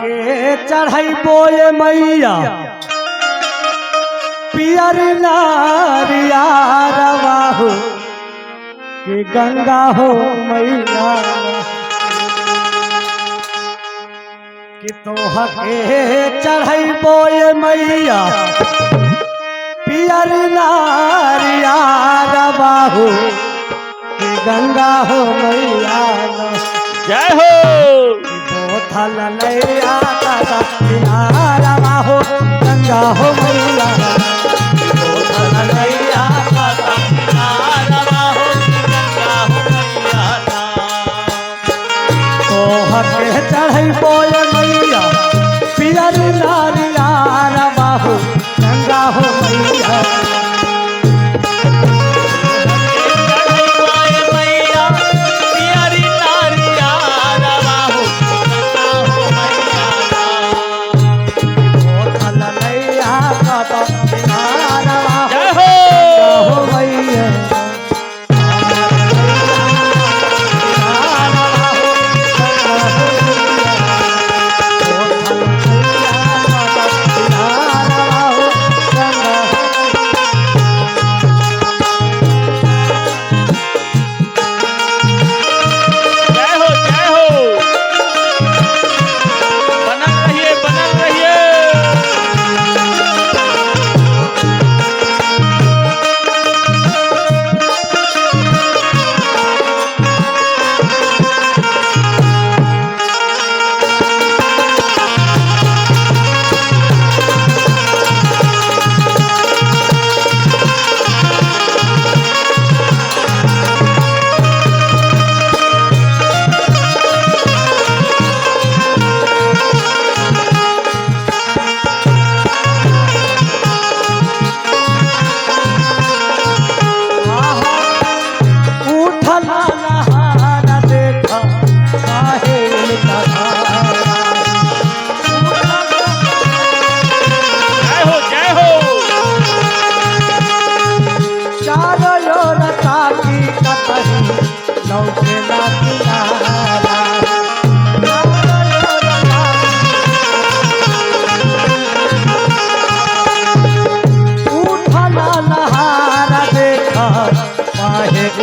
के चढ़ाइबो ये मैया पियर नारिया रवा हो कि गंगा हो मैया कि तोह के चढ़ाइबो ये मैया पियर नारिया रवा हो कि गंगा हो मैया जय हो बोथल नैया का किनारा हो गंगा हो मैया बोथल नैया का किनारा हो गंगा हो मैया तोह के चढ़ैबो ये मैया पियर नारिया रवा हो गंगा हो मैया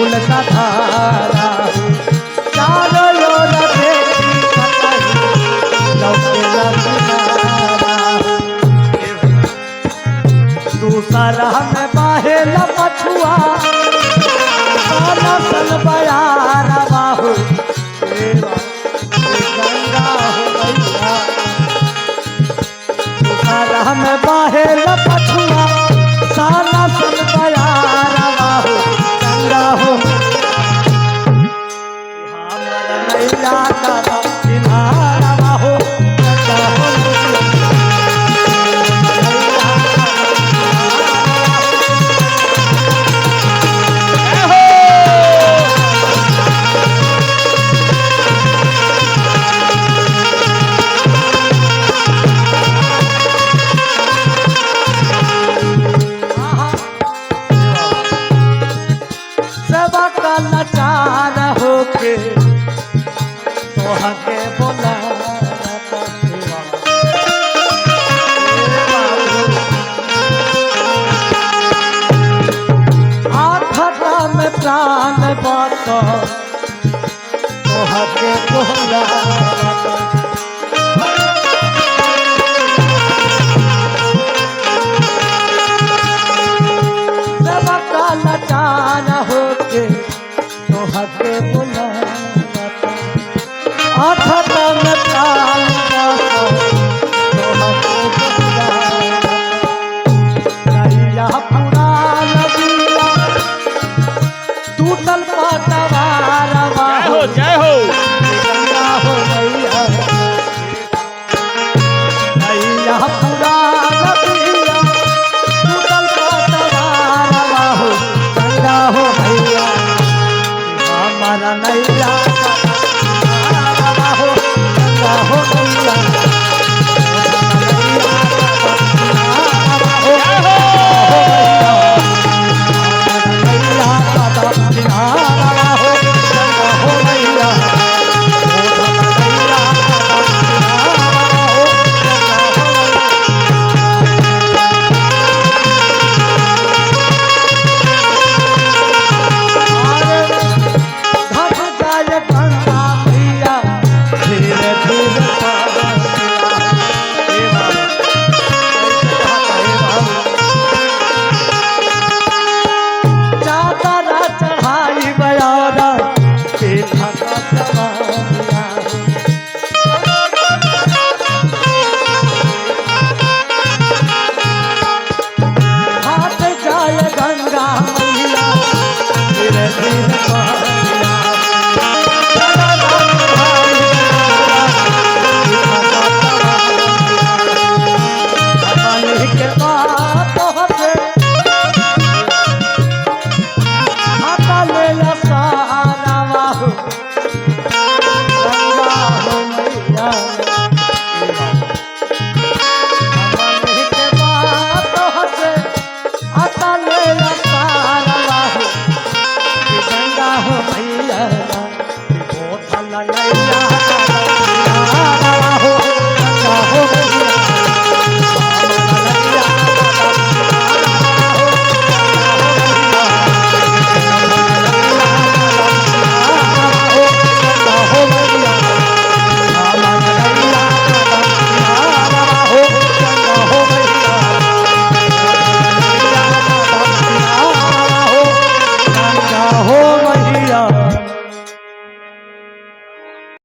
उल्टा धारा चारो ओर देखी दूसरा में बाहे लपछुआ सल बयारा बाहू गंगा हो मैया दूसरा में बाहे लपछुआ साला सल बयारा बाहू गंगा हो मैया का किनारा बाहू गंगा हो लाचार होके तोह के बोला आठटा में प्राण बात